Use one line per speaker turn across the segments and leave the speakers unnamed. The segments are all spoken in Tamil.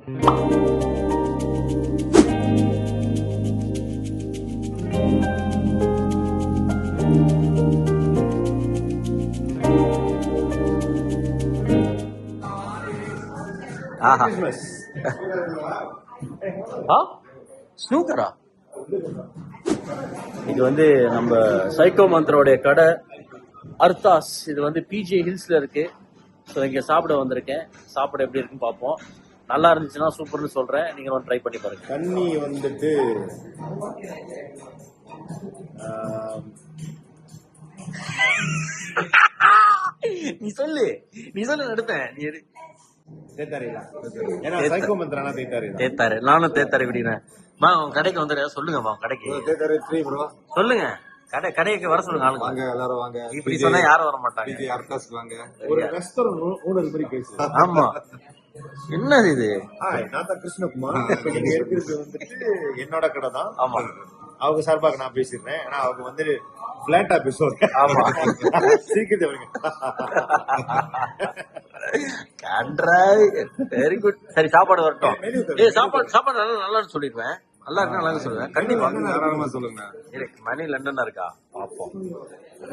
ஸ்னூக்கரா? இது வந்து நம்ம சைக்கோ மந்த்ரோடைய கடை அர்த்தாஸ். இது வந்து பிஜே ஹில்ஸ்ல இருக்கு. ஸோ இங்கே சாப்பிட வந்திருக்கேன். சாப்பிட எப்படி இருக்குன்னு பார்ப்போம். நல்லா இருந்துச்சுன்னா சூப்பர்னு சொல்றேன். நீங்க வந்து ட்ரை பண்ணி பாருங்க.
தண்ணி வந்துட்டு
நீ சொல்லு எடுத்தேன். நீ எடு. தேத்தாரு. நானும் தேத்தாரு குடிக்கிறேன். கடைக்கு வந்துடுறேன். சொல்லுங்க கடைக்கு சொல்லுங்க. கடைக்கு வர சொல்லுங்க. ஆளுங்க எல்லாரும் வாங்க. இப்படி சொன்னா யாரும் வர மாட்டாங்க. ஆமா. என்னது இது?
நான் தான் கிருஷ்ணகுமார். வந்துட்டு என்னோட கடை தான். ஆமா. அவங்க சார்பாக நான் பேசிடுறேன். ஆனா அவங்க வந்து பிளாட்டா பேசுவாங்க. ஆமா.
Very good. சரி, சாப்பாடு வரட்டும். சாப்பாடு நல்லா சொல்லிடுவேன். நல்லா இருக்கு, நல்லா சொல்லுவேன். கண்டிப்பா தாராளமா சொல்லுங்க. மணி லண்டனா இருக்கா பாப்போம்.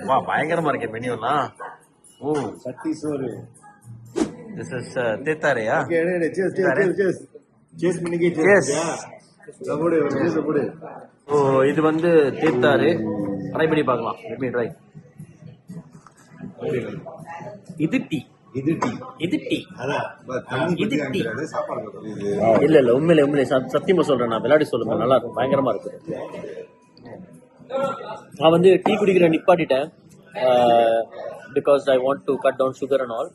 வா, பயங்கரமா இருக்கே மெனு எல்லாம். ஓ, சட்டி சோறு. This is தேத்தாரையா? ஓ, இது வந்து தேத்தாரு. ட்ரை பண்ணி பார்க்கலாம். Let me try. இது டீ. இல்ல உண்மையிலே சத்தியமா சொல்றேன். நான் விளையாடி சொல்லுங்க. நல்லா இருக்கும், பயங்கரமா இருக்கு. நான் வந்து டீ குடிக்கிற நிப்பாட்டிட்டேன். Because I want to cut down sugar and all.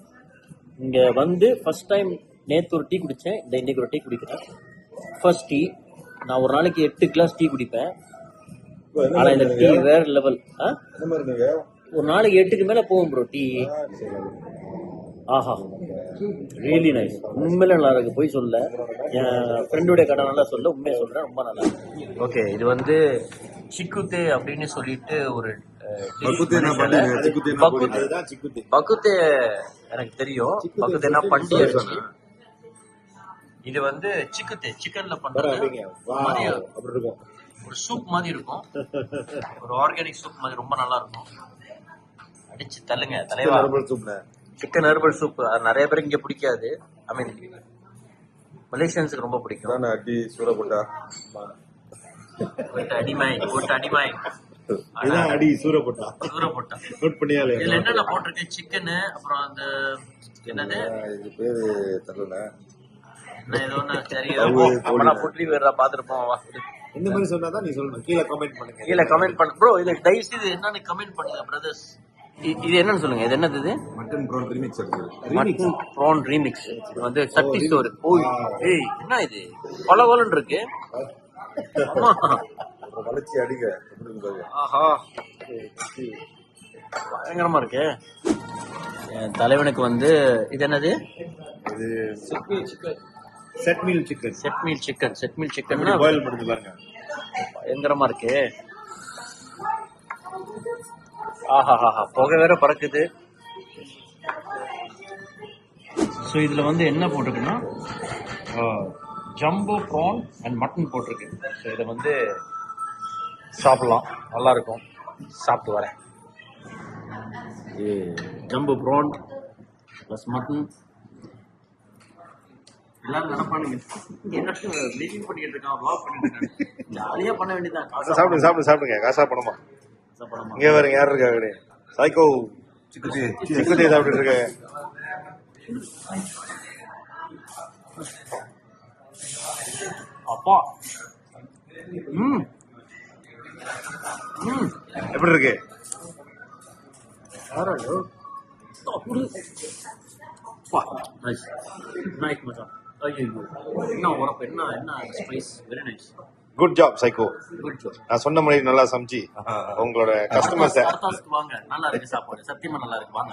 இங்க வந்து ஃபர்ஸ்ட் டைம் நேற்று ஒரு டீ குடிச்சேன். இன்னைக்கு ஒரு டீ குடிக்கிறேன். First tea. நான் ஒரு நாளைக்கு 8 கிளாஸ் டீ குடிப்பேன். ஆனா இந்த டீ வேற லெவல். ஒரு நாளைக்கு 8க்கு மேல போகும் ப்ரோ டீ. ஆஹா, ரியலி நைஸ். உண்மையில நல்லா இருக்கு, போய் சொல்ல. என் ஃப்ரெண்டோடைய கடை நல்லா சொல்ல, உண்மையை சொல்றேன், ரொம்ப நல்லா இருக்கு. ஓகே, இது வந்து சிக்குத்தே அப்படின்னு சொல்லிட்டு ஒரு பக்குத்தே எனக்கு தெரியும். பக்குத்தேனா பண்டி அரிசி. இது வந்து சிக்குத்தே சிக்கன்ல பண்றது. ஒரு சூப் மாதிரி இருக்கும். ஒரு ஆர்கானிக் சூப் மாதிரி, ரொம்ப நல்லா இருக்கும். அடிச்சு தள்ளுங்க தலைவா. சிக்கன் ஹெர்பல் சூப் நிறைய பேருக்கு இங்க பிடிக்காது. ஐ மீன் மலேசியன்ஸுக்கு ரொம்ப பிடிக்கும்.
அடி சூட போட்டா அடி சூர போட்டா நோட் பண்ணியாலே.
இதுல என்னென்ன போட்டிருக்கு? சிக்கன், அப்புறம் அந்த என்னது
இது பேரு தெரியல.
என்ன ஏதோ ஒண்ணு சரி புட்லி வேற பாத்துருப்போம்.
இந்த மாதிரி சொன்னாதான் நீ சொல்லணும். கீழே கமெண்ட்
பண்ணுங்க ப்ரோ. இதுல தயவு செய்து என்னன்னு கமெண்ட் பண்ணுங்க பிரதர்ஸ். இது என்னன்னு சொல்லுங்க. இது என்னது? இது
mutton prawn remix.
Mutton prawn remix. இது வந்து சட்டி சோறு. ஓய், ஏய், என்ன இது பலவலன்னு இருக்கு.
வளைச்சி அடிங்க.
ஆஹா, பயங்கரமா இருக்கு. என் தலைவனுக்கு வந்து இது என்னது?
இது செட் மீல் சிக்கன். பாயில் பண்ணி பாருங்க.
பயங்கரமா இருக்கு. ஆஹா, புகை வேற பறக்குது. ஸோ இதுல வந்து என்ன போட்டிருக்குன்னா ஜம்போ ப்ரான் அண்ட் மட்டன் போட்டிருக்கு. ஸோ இதை வந்து சாப்பிடலாம், நல்லா இருக்கும். சாப்பிட்டு வரேன். Jumbo prawn plus mutton. எல்லாரும் நினைப்பானுங்க என்ன ப்ளீச்சிங் பண்ணிட்டு இருக்கான், வ்ளாக் பண்ணிட்டு இருக்காங்க. ஜாலியா பண்ண வேண்டியதான்.
சாப்பிடுங்க. காசா பணமா? இங்க பாருங்க, யார் இருக்காங்க? சைக்கோ சிக்குதே சாப்பிட்டு இருக்க.
அப்பா,
எப்படி இருக்கு?
Good job
psycho. நான் சொன்ன மாதிரி நல்லா சமைச்சு உங்களோட கஸ்டமர்ஸ்
வாங்க. நல்லா இருக்கு சாப்பாடு, சத்தியமா நல்லா இருக்கு. வாங்க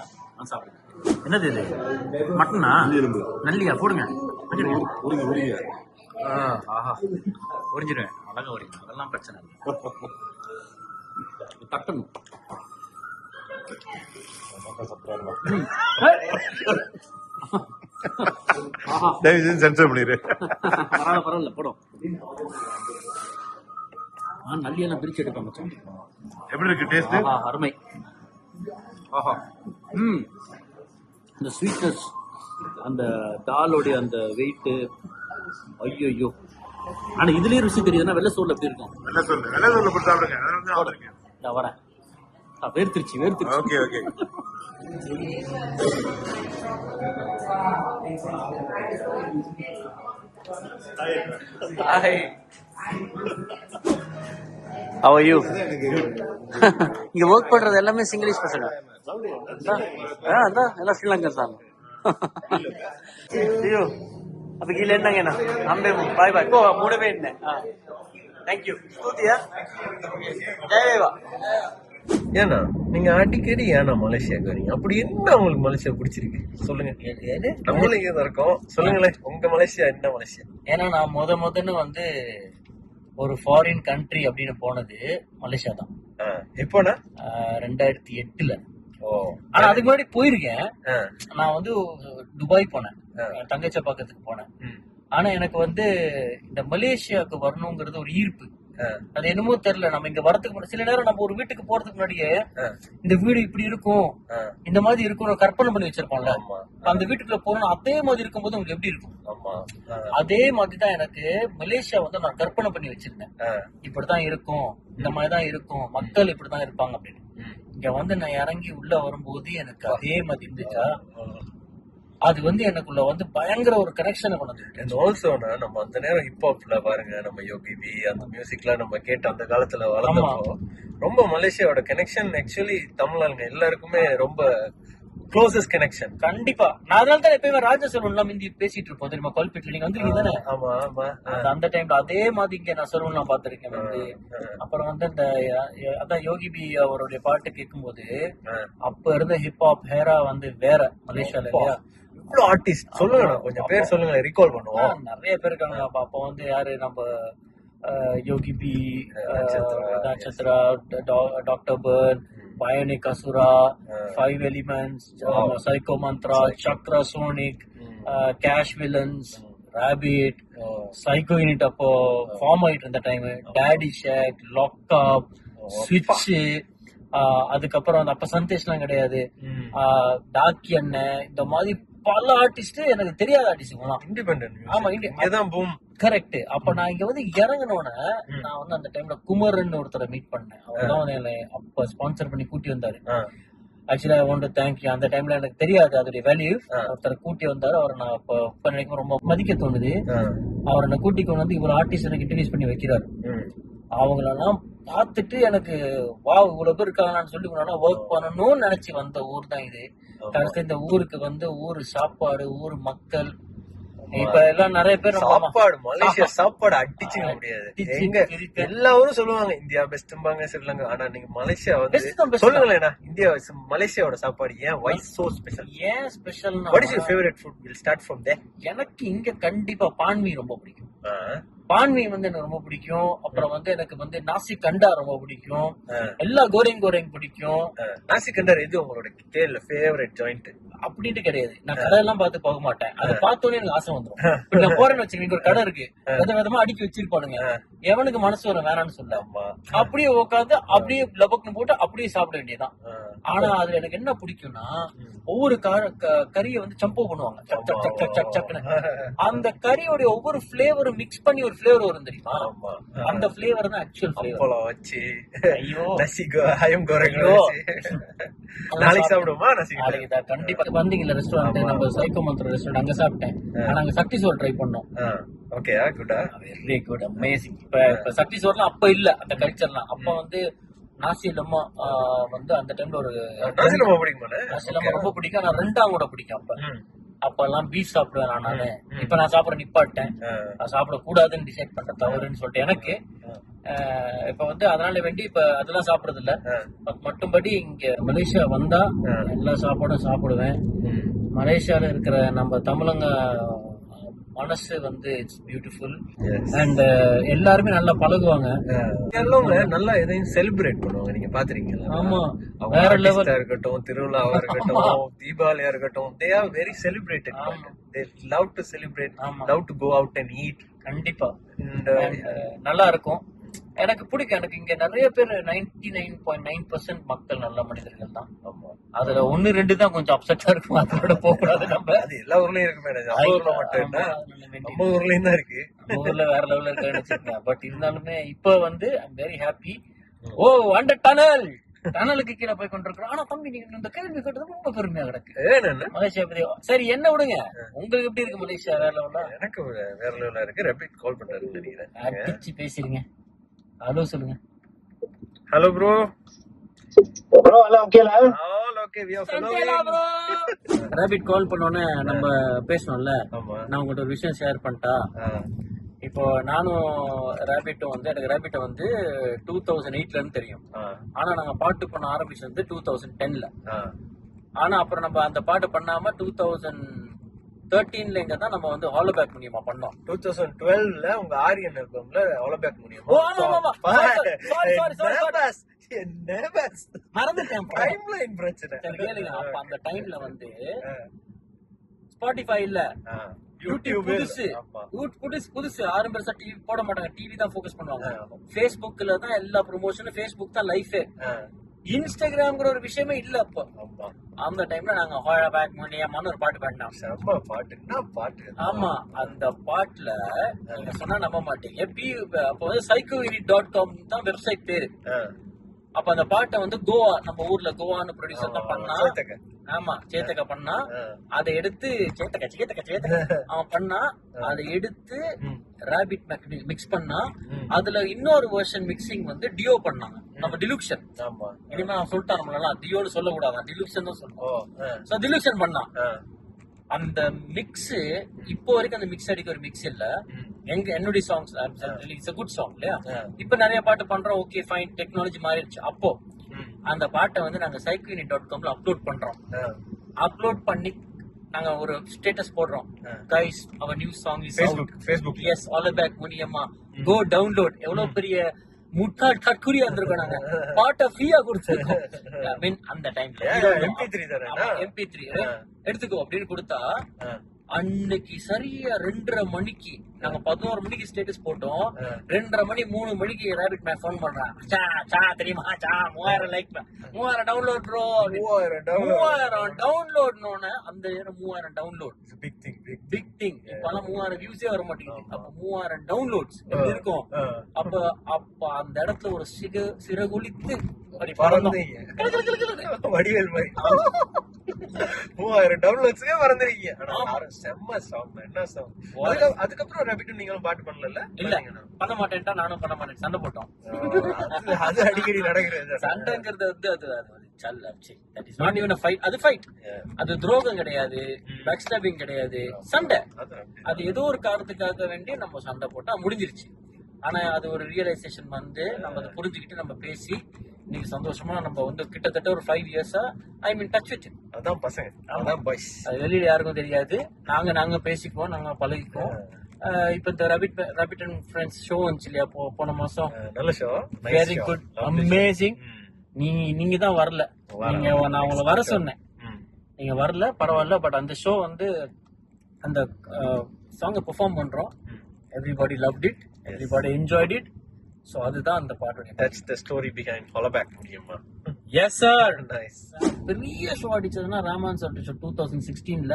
சாப்பிடுங்க. என்னது இது? மட்டனா? நல்லியா? போடுங்க. ஆஹா, உறிஞ்சிருவேன். அழகா உரிங்க, அதெல்லாம் பிரச்சனை இல்லை. தட்டணும்.
தயவு செஞ்சு சென்சர் பண்ணிடு.
பரவாயில்ல போடும். நல்லியெல்லாம் பிரிச்சு எடுப்பேன் மச்சான்.
எப்படி இருக்கு டேஸ்ட்?
அருமை. ஆஹா. இந்த ஸ்வீட்னஸ், அந்த தாலோடைய அந்த வெயிட், ஐயோ. ஆனா இதுலயே ருசி தெரியுதுன்னா வெள்ளை சோறுல எப்படி இருக்கும்?
வெள்ளை சோறுல போட்டு சாப்பிடுங்க.
நான் வரேன். வேர்த்திருச்சு.
Okay okay.
Hi. How are you? இங்க ஒர்க் பண்றது எல்லாமே சிங்கிலீஷ் பசங்க. எல்லாம் ஸ்ரீலங்கன் தான். ஐயோ அப்ப கீழே என்னங்கண்ணா அம்பே பாய் பாய் போ மூடவே என்ன. தேங்க்யூ. ஸ்தூதியா ஜெயவா.
ஏன்னா நீங்க அடிக்கடி ஏன்னா மலேசியாவுக்கு வரீங்க? அப்படி என்ன உங்களுக்கு மலேசியா பிடிச்சிருக்கு சொல்லுங்க. நம்மளும் இங்க இருக்கோம், சொல்லுங்களேன் உங்க மலேசியா என்ன மலேசியா?
ஏன்னா நான் முதன்னு வந்து ஒரு ஃபாரின் கண்ட்ரி அப்படின்னு போனது மலேசியா தான்.
எப்போனா
2008. ஆனா அதுக்கு முன்னாடி போயிருக்கேன். நான் வந்து துபாய் போனேன், தங்கச்ச பாக்கத்துக்கு போனேன். ஆனா எனக்கு வந்து இந்த மலேசியாவுக்கு வரணுங்கிறது ஒரு ஈர்ப்பு. அது என்னமோ தெரியல. நம்ம இங்க வரதுக்கு சில நேரம் நம்ம ஒரு வீட்டுக்கு போறதுக்கு முன்னாடியே இந்த வீடு இப்படி இருக்கும், இந்த மாதிரி இருக்கும் கற்பனை பண்ணி வச்சிருப்போம்ல. அந்த வீட்டுக்குள்ள போறோம் அதே மாதிரி இருக்கும்போது உங்களுக்கு எப்படி இருக்கும்? அதே மாதிரிதான் எனக்கு மலேசியா வந்து நான் கற்பனை பண்ணி வச்சிருந்தேன். இப்படிதான் இருக்கும், இந்த மாதிரிதான் இருக்கும், மக்கள் இப்படிதான் இருப்பாங்க அப்படின்னு. இங்க வந்து நான் இறங்கி உள்ள வரும்போது எனக்கு அதே மாதிரி இருந்துச்சா, அது வந்து எனக்குள்ள வந்து பயங்கர ஒரு கனெக்ஷனை கொண்டு வந்து.
ஆல்சோனா நம்ம அந்த நேரம் ஹிப்ஹாப்ல பாருங்க, நம்ம யோகி பி அந்த மியூசிக்லாம் நம்ம கேட்ட அந்த காலத்துல வளர்ந்தப்போ ரொம்ப மலேசியாவோட கனெக்ஷன் ஆக்சுவலி தமிழாளுங்க எல்லாருக்குமே ரொம்ப க்ளோசஸ்ட் கனெக்ஷன்.
கண்டிப்பா. நான் அதனால தான் எப்பயுமே ராஜா செல்வன்லாம் இந்தி பேசிட்டு இருப்போம் தெரியுமா, கோல்பேட்ல. நீங்க வந்துருக்கீங்க தானே?
ஆமா ஆமா.
அந்த டைம்ல அதே மாதிரி இங்க நான் செல்வன்லாம் பாத்திருக்கேன் வந்து. அப்புறம் வந்து இந்த அதான் யோகி பி அவருடைய பாட்டு கேட்கும் போது அப்ப இருந்த ஹிப்ஹாப் ஹேரா வந்து வேற மலேசியால இல்லையா.
இவ்வளவு ஆர்டிஸ்ட் சொல்லுங்க, கொஞ்சம் பேர் சொல்லுங்க, ரிகால் பண்ணுவோம்.
நிறைய பேர் இருக்காங்க. அப்ப வந்து யாரு, நம்ம Yogi B, Natchatra, doctor Burn, bionic Asura, 5 elements, psycho Mantra, Chakra sonic, cash villains, rabbit, psycho unit அப்போ ஃபார்ம் ஆயிட்டு இருந்த டைம், டேடி ஷேக், லாக்அப், ஸ்விட்ச். அதுக்கப்புறம் அப்ப சந்தேஷ்லாம் கிடையாது, டாக்கி அண்ணன், இந்த மாதிரி பல ஆர்டிஸ்ட், எனக்கு தெரியாத ஆர்டிஸ்ட்
இண்டிபெண்டன்ட்.
ஆமா,
இதான் பூம்.
கரெக்ட். அப்ப நான் இங்க வந்து இறங்கினோட நான் வந்து அந்த டைம்ல குமரன் ஒருத்தரை மீட் பண்ணேன். அவர்தான் வந்து அப்ப ஸ்பான்சர் பண்ணி கூட்டி வந்தாரு. ஆக்சுவலா ஐ வாண்ட் டு தேங்க் யூ. அந்த டைம்ல எனக்கு தெரியாது அதோட வேல்யூ. ஒருத்தரை கூட்டி வந்தாரு. அவரை நான் இப்ப நினைக்கும் ரொம்ப மதிக்க தோணுது. அவரை நான் கூட்டி கொண்டு வந்து இவ்வளவு ஆர்டிஸ்ட் எனக்கு இன்ட்ரடியூஸ் பண்ணி வைக்கிறாரு. அவங்களெல்லாம் பார்த்துட்டு எனக்கு வா இவ்வளவு பேர் இருக்காங்கன்னு சொல்லி ஒர்க் பண்ணணும்னு நினைச்சு வந்த ஊர் தான் இது. கடைசி இந்த ஊருக்கு வந்து ஊரு சாப்பாடு, ஊர் மக்கள், இப்ப எல்லாம் நிறைய பேர்
சாப்பாடு, மலேசியா சாப்பாடு அடிச்சுக்க முடியாது. எங்க எல்லாரும் சொல்லுவாங்க இந்தியா பெஸ்ட்பாங்க ஸ்ரீலங்கா. ஆனா நீங்க மலேசியா வந்து சொல்லுங்களேன், இந்தியா மலேசியாவோட சாப்பாடு ஏன் வை சோ ஸ்பெஷல்?
ஏன் special?
What is your favourite food? Will start from there.
எனக்கு இங்க கண்டிப்பா பான்மி ரொம்ப பிடிக்கும். பான்மி வந்து எனக்கு ரொம்ப பிடிக்கும். அப்புறம் வந்து எனக்கு வந்து நாசி கண்டா ரொம்ப பிடிக்கும். எல்லா கோரிங் பிடிக்கும்.
நாசி கண்டா எது உங்களோட ஃபேவரட் ஜாயிண்ட்?
அப்படின்ட்டு கிடையாது. நான் கடை எல்லாம் பார்த்து போக மாட்டேன். அதை பார்த்தோன்னே எனக்கு ஆசை வந்துடும். இப்ப நான் போறேன்னு வச்சுக்கீங்க, ஒரு கடை இருக்கு, விதமா அடுக்கி வச்சிருப்பானுங்க, எவனுக்கு மனசு வரும் வேணான்னு சொல்ல, அப்படியே உட்காந்து அப்படியே லபக்குன்னு போட்டு அப்படியே சாப்பிட வேண்டியதான். ஆனா அதுல எனக்கு என்ன பிடிக்கும்னா, ஒவ்வொரு கறியை வந்து சம்போ பண்ணுவாங்க, சக் சக் சக் சக் சக்னு. அந்த கறியோட ஒவ்வொரு பிளேவரும் மிக்ஸ் பண்ணி ஒரு பிளேவர் வரும் தெரியுமா? அந்த பிளேவர் தான் ஆக்சுவல் பிளேவர்.
வச்சு ஐயோ நசிகோ நாளைக்கு சாப்பிடுவோமா?
நாளைக்கு தான் கண்டிப்பா. வந்தீங்கல்ல ரெஸ்டாரண்ட், நம்ம சைக்கோ மந்த்ரா ரெஸ்டாரண்ட், அங்க சாப்பிட்டேன். நாங்க சக்தி சோறு ட்ரை பண்ணோம்.
ஓகே, குட்டா,
வெரி குட், அமேசிங். இப்ப சக்தி சோறுலாம் அப்ப இல்ல, அந்த கல்ச்சர்லாம் அப்ப வந்து நாசி லம்மா வந்து அந்த டைம்ல ஒரு
நாசி லம்மா பிடிக்கும்.
நாசி லம்மா ரொம்ப பிடிக்கும். ஆனா ரெண்டாம் கூட பிடிக்கும். அப்ப எல்லாம் பீஃப் சாப்பிடுவேன் நானு. இப்ப நான் சாப்பிட நிப்பாட்டேன். நான் சாப்பிட கூடாதுன்னு டிசைட் பண்ண தவறுன்னு சொல்லிட்டு எனக்கு இப்ப வந்து அதனால வேண்டி இப்ப அதெல்லாம் சாப்பிடுறது இல்ல. மட்டும்படி இங்க மலேசியா வந்தா எல்லா சாப்பாடும் சாப்பிடுவேன். மலேசியால இருக்கிற நம்ம தமிழங்க மனசு வந்து இட்ஸ் பியூட்டிஃபுல். அண்ட் எல்லாருமே நல்லா பழகுவாங்க,
நல்லா எதையும் செலிப்ரேட் பண்ணுவாங்க. நீங்க பாத்திருக்கீங்களா?
ஆமா,
வேற லெவலா இருக்கட்டும், திருவிழாவா இருக்கட்டும், தீபாவளியா இருக்கட்டும், they are very celebrated. they love to celebrate,
ஆமா.
love to go out and eat.
கண்டிப்பா
And
நல்லா இருக்கும். எனக்கு பிடிக்கும். எனக்கு இங்க நிறைய பேர் 99.9% மக்கள் நல்ல மனிதர்கள் தான்.
ஆமா,
அதுல 1-2 தான் கொஞ்சம் அப்செட்டா இருக்கும். அதோட போகக்கூடாது நம்ம.
அது எல்லா ஊர்லயும் இருக்கு மேடம். நம்ம ஊர்ல மட்டும் இல்ல, நம்ம ஊர்லயும் தான் இருக்கு.
நம்ம ஊர்ல வேற லெவல்ல இருக்குன்னு வச்சிருக்கேன். பட் இருந்தாலுமே இப்ப வந்து ஐம் வெரி ஹாப்பி. ஓ அந்த டனலுக்கு கீழே போய் கொண்டிருக்கிறோம். ஆனா தம்பி நீங்க இந்த கேள்வி கேட்டது ரொம்ப பெருமையா கிடக்கு. மலேசியா பத்தி சரி என்ன விடுங்க, உங்களுக்கு எப்படி இருக்கு மலேசியா? வேற லெவலா?
எனக்கு வேற லெவலா இருக்கு. ரபிட் கால் பண்றாருன்னு நினைக்கிறேன்.
அடிச்சு பேசிருங்க. ஹலோ சொல்லுங்க.
Hello bro.
ப்ரோ ஹலோ ஓகேல
all okay, we are
bro rapid call பண்ணோனே நம்ம பேசணும்ல.
ஆமா.
நான் உங்கள்ட்ட ஒரு விஷயம் ஷேர் பண்ணிட்டா. இப்போ நானும் ரேபிட்டும் வந்து எனக்கு ரேபிட்டை வந்து 2008ல இருந்து தெரியும். ஆனா நாங்க பாட்டு பண்ண ஆரம்பிச்சது 2010ல. ஆனா அப்புறம் நம்ம அந்த பாட்டு பண்ணாம 2013ல இங்க தான் நம்ம வந்து ஹாலோபேக் மூலியமா பண்ணோம்.
2012ல உங்க ஆரியன் இருக்கும்ல ஹாலோபேக் மூலியமா.
ஓ ஆமா ஆமா மறந்துட்டேன்.
டைம்லைன் பிரச்சனை.
சரி கேளுங்க. அப்ப அந்த டைம்ல வந்து ஸ்பாட்டிஃபை இல்ல, யூடியூப் புதுசு யாரும் பெருசா டிவி போட மாட்டாங்க. டிவி தான் ஃபோக்கஸ் பண்ணுவாங்க. ஃபேஸ்புக்ல தான் எல்லா ப்ரொமோஷனும். ஃபேஸ்புக் தான் லைஃபே. இன்ஸ்டாகிராம்ங்கிற ஒரு விஷயமே இல்ல அப்போ. அந்த டைம்ல நாங்க ஹாலோபேக் மூலியமான ஒரு பாட்டு பாடினோம்.
செம்ம பாட்டுன்னா பாட்டு.
ஆமா, அந்த பாட்டுல நீங்க சொன்னா நம்ப மாட்டீங்க. அப்போ வந்து psychoedit.com தான் வெப்சைட் பேரு. அப்ப அந்த பாட்டை வந்து கோவா, நம்ம ஊர்ல கோவான்னு ப்ரொடியூசர் தான் பண்ணா. ஆமா, சேத்தக்க பண்ணா. அதை எடுத்து சேத்தக்க அவன் பண்ணா. அதை எடுத்து ராபிட் மிக்ஸ் பண்ணா. அதுல இன்னொரு வெர்ஷன் மிக்சிங் வந்து டியோ பண்ணாங்க. நம்ம டிலுக்ஷன்.
ஆமா,
இனிமே அவன் சொல்லிட்டான் நம்மளால டியோன்னு சொல்ல கூடாது, டிலுக்ஷன் தான் சொல்லுவோம். சோ டிலுக்ஷன் பண்ணா. அந்த மிக்ஸ் இப்போ வரைக்கும் அந்த மிக்ஸ் அடிக்க ஒரு மிக்ஸ் இல்ல. என்னுடைய songs it's a good song இல்லையா? இப்ப நிறைய பாட்டு பண்றோம். ஓகே ஃபைன், டெக்னாலஜி மாறிடுச்சு. அப்போ அந்த பாட்டை வந்து நாங்க psychoedit.comல அப்லோட் பண்றோம். அப்லோட் பண்ணி நாங்க ஒரு ஸ்டேட்டஸ் போடுறோம். Guys our new song is
Facebook.
எஸ் ஹாலோபேக் மூலியமா கோ டவுன்லோட். எவ்வளவு பெரிய முட்டாள் கட்குரியா இருந்திருக்கோம். நாங்க பாட்டை ஃப்ரீயா கொடுத்துருக்கோம். ஐ மீன் அந்த டைம்ல
MP3 தானே.
MP3 எடுத்துக்கோ அப்படின்னு கொடுத்தா அன்னைக்கு சரியா 2:30 மணிக்கு நாங்க 11 மணிக்கு ஸ்டேட்டஸ் போட்டோம். 2:30 மணி 3 மணிக்கு ரேபிட் மேன் போன் பண்றான். தெரியுமா 3000 லைக் 3000 டவுன்லோட் ப்ரோ. 3000 டவுன்லோட். அந்த 3000 டவுன்லோட் பிக் திங். இப்பெல்லாம் 3000 வியூஸே வர மாட்டேங்குது. அப்ப 3000 டவுன்லோட்ஸ் எப்படி இருக்கும்? அப்ப அந்த இடத்துல ஒரு சிறகுலித்து
வடிவேல் மாதிரி 3000 டவுன்லோட்ஸ்க்கே மறந்துருக்கீங்க. செம்ம சாங். என்ன சாங்? அதுக்கப்புறம் ரபிட் நீங்களும் பாட்டு பண்ணல?
இல்ல பண்ண மாட்டேன்டா. நானும் பண்ண மாட்டேன். சண்டை போட்டோம்.
அது அடிக்கடி நடக்கிறது.
சண்டைங்கிறது வந்து that is not even a fight. அது ஃபைட். அது துரோகம் கிடையாது, பேக் ஸ்டாபிங் கிடையாது, சண்டை. அது ஏதோ ஒரு காரணத்துக்காக வேண்டி நம்ம சண்டை போட்டா முடிஞ்சிருச்சு. ஆனா அது ஒரு ரியலைசேஷன் வந்து நம்ம அதை புரிஞ்சுக்கிட்டு நம்ம பேசி இன்னைக்கு சந்தோஷமா நம்ம வந்து கிட்டத்தட்ட ஒரு 5 இயர்ஸா ஐ மீன் டச் வித்.
அதான் பசங்க, அதான் பாய்ஸ்.
அது வெளியில யாருக்கும் தெரியாது. நாங்க பேசிக்குவோம், நாங்க பழகிக்குவோம். இப்ப இந்த ரபிட் அண்ட் ஃப்ரெண்ட்ஸ் ஷோ வந்துச்சு இல்லையா போன மாசம்?
நல்ல ஷோ,
வெரி குட், அமேசிங். நீங்க தான் வரல. நான் உங்களை வர சொன்னேன், நீங்க வரல, பரவாயில்ல. பட் அந்த ஷோ வந்து அந்த சாங்கை பெர்ஃபார்ம் பண்றோம். Everybody loved it, everybody enjoyed it. So அதுதான் அந்த பாட்டு.
That's the story behind Hollaback முடியுமா?
Yes sir.
Nice.
பெரிய ஷோ அடிச்சதுன்னா ராமான் சார் ஷோ 2016ல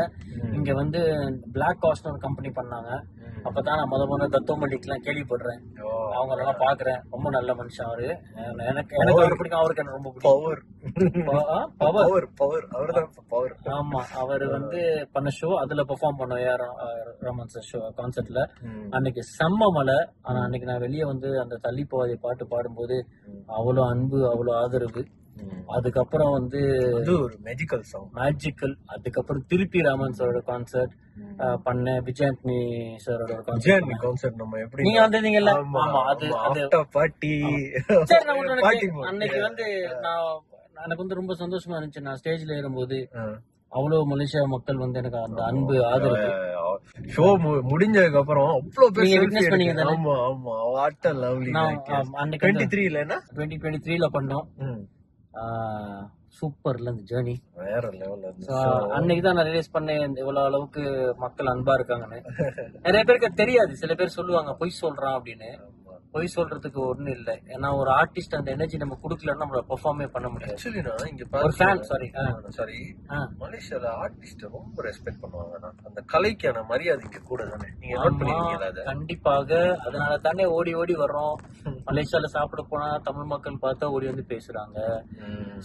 இங்க வந்து பிளாக் காஸ்ட் ஒரு கம்பெனி பண்ணாங்க. அப்பதான் நான் முத தத்தோமல்லிக்கெல்லாம் கேள்விப்படுறேன். அவங்க எல்லாம் பாக்குறேன். ரொம்ப நல்ல மனுஷன் அவரு. எனக்கு அவரு பிடிக்கும், அவருக்கு எனக்கு ரொம்ப பிடிக்கும்.
பவர் அவர்தான் பவர்.
ஆமா, அவரு வந்து பண்ண ஷோ அதுல பெர்ஃபார்ம் பண்ண ராமன் சார் ஷோ கான்சர்ட்ல. அன்னைக்கு செம்ம மழை. ஆனா அன்னைக்கு நான் வெளியே வந்து அந்த தள்ளி போவதை பாட்டு பாடும்போது அவ்வளவு அன்பு, அவ்வளவு ஆதரவு. அதுக்கப்புறம் வந்து
ஒரு மேஜிக்கல் சாங், மேஜிக்கல்.
அதுக்கப்புறம் திருப்பி ராமன் சாரோட கான்சர்ட் பண்ண, விஜயாண்டனி சாரோட
கான்சர்ட். நம்ம எப்படி
நீங்க வந்திருந்தீங்கல்ல? ஆமா, அது
பாட்டி.
அன்னைக்கு வந்து எனக்கு வந்து ரொம்ப சந்தோஷமா இருந்துச்சு. நான் ஸ்டேஜ்ல ஏறும்போது அவ்வளவு மலேசியா மக்கள் வந்து எனக்கு அந்த அன்பு, ஆதரவு.
ஷோ முடிஞ்சதுக்கு அப்புறம் அவ்வளவு பேர்
விட்னஸ் பண்ணீங்க.
ஆமா ஆமா, வாட் a lovely night. 23ல
2023ல பண்ணோம். சூப்பர்ல இந்த ஜேர்னி.
வேற லெவல்ல
So, அன்னைக்கு தான் நான் ரியலைஸ் பண்ணேன் இவ்வளவு அளவுக்கு மக்கள் அன்பா இருக்காங்கன்னு. நிறைய பேருக்கு தெரியாது, சில பேர் சொல்லுவாங்க பொய் சொல்றான் அப்படின்னு. பொய் சொல்றதுக்கு ஒண்ணும் இல்ல. ஏன்னா ஒரு ஆர்டிஸ்ட் அந்த எனர்ஜி நம்ம குடுக்கலன்னா நம்மள பெர்ஃபார்மே பண்ண முடியாது.
ஆக்சுவலி நான் இங்க
ஒரு ஃபேன் சாரி
மலேசியால ஆர்டிஸ்ட ரொம்ப ரெஸ்பெக்ட் பண்ணுவாங்க. அந்த கலைக்கான மரியாதை இங்க கூட தானே, நீங்க நோட் பண்ணிருக்கீங்களா அத?
கண்டிப்பாக. அதனால தானே ஓடி ஓடி வர்றோம். மலேசியால சாப்பிட போனா தமிழ் மக்கள் பார்த்தா ஓடி வந்து பேசுறாங்க,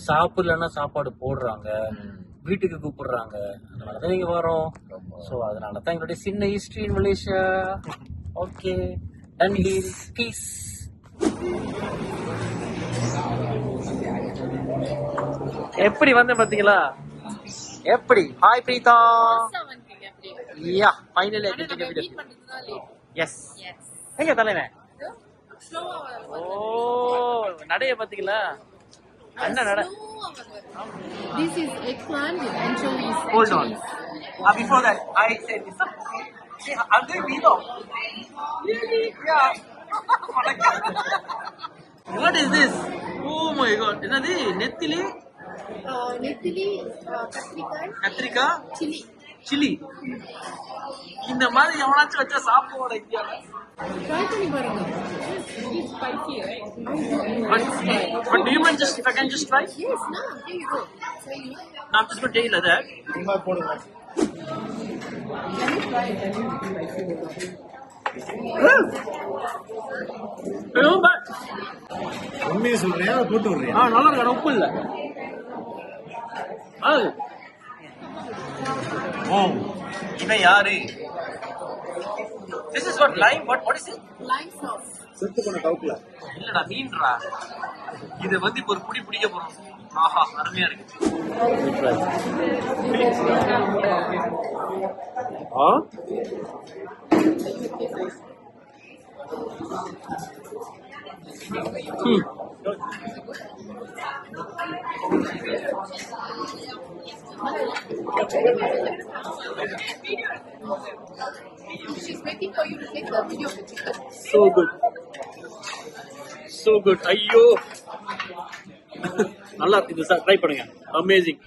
சாப்பிடலன்னா சாப்பாடு போடுறாங்க, வீட்டுக்கு கூப்பிடுறாங்க. அதனாலதான் இங்க வரோம். சோ அதனாலதான் எங்களுடைய சின்ன history in Malaysia. Okay, done deal, peace. எப்படி வந்தேன் பாத்தீங்களா? எப்படி? Hi Preetha. Yeah, finally I got video. Yes. எங்க தலைவன்? ஓ, நடைய பாத்தீங்களா? என்ன நட?
This is eggplant with anchovies.
Hold on. Before that, I said this. See, I'm doing vlog. Really? Yeah. What is this? Oh my god. என்னது? நெத்திலி?
Nethili, katrikai,
கத்திரிக்காய்,
chili.
சில்லி. இந்த மாதிரி எவனாச்சும் வச்சா சாப்பிடுவோட இந்தியால.
Try பண்ணி பாருங்க. It's spicy, right?
But do you mind just if I can just try?
Yes, no, here you go. So you
I'm just going to tell you like that.
சும்மா போடுங்க.
let me try it. Let me see my food.
No, but
உண்மையை சொல்றியா போட்டு விடுறியா?
நல்லா இருக்கு, உப்பு இல்ல. ஓ, இவன் யாரு? This is what lime. What is it?
Lime sauce.
செத்து போன கவுக்குல
இல்லடா, மீன்டா. இது வந்து இப்ப ஒரு புடி பிடிக்க போறோம். ஆஹா, அருமையா இருக்கு. ஆ,
She's waiting for you to take the video of the chicken.
so good. So good. ஐயோ, நல்லா இருக்கு. இது ட்ரை பண்ணுங்க. அமேசிங்.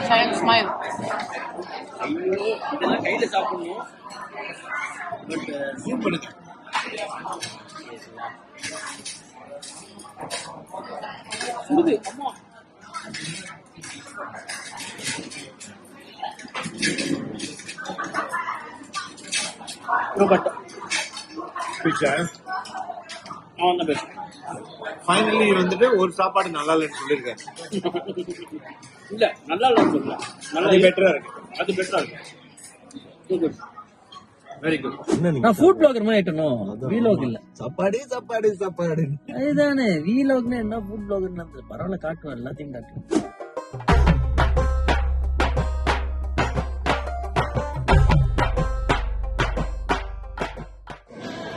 Try and smile.
ஐயோ, இதெல்லாம் கையில சாப்பிடணும். பட் ஜூம் பண்ணுங்க. சுடுது. அம்மா. பட் அவன் தான் பேசுறேன்.
ஃபைனலி வந்துட்டு ஒரு சாப்பாடு நல்லா இல்லைன்னு சொல்லியிருக்கேன்.
இல்ல, நல்லா இல்லைன்னு சொல்லல. நல்லா
அது பெட்டரா இருக்கு.
அது பெட்டரா இருக்கு. So good.
Very good.
நான் ஃபுட் பிளாகர் மாதிரி ஆயிட்டணும். வீலாக் இல்ல.
சாப்பாடு சாப்பாடு சாப்பாடு.
அதுதானே வீலாக்னா என்ன, ஃபுட் பிளாகர்னா பரவாயில்ல, காட்டுவேன், எல்லாத்தையும் காட்டுவேன்.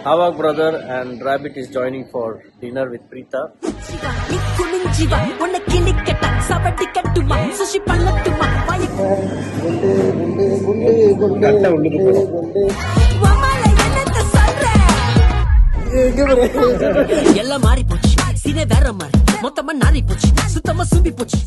Havak brother and Rabbit is joining for dinner with Preeta.
எல்லாம் மாறி போச்சு, சீனே வேற மாதிரி, மொத்தமா நாரி போச்சு, சுத்தமா சும்பி போச்சு.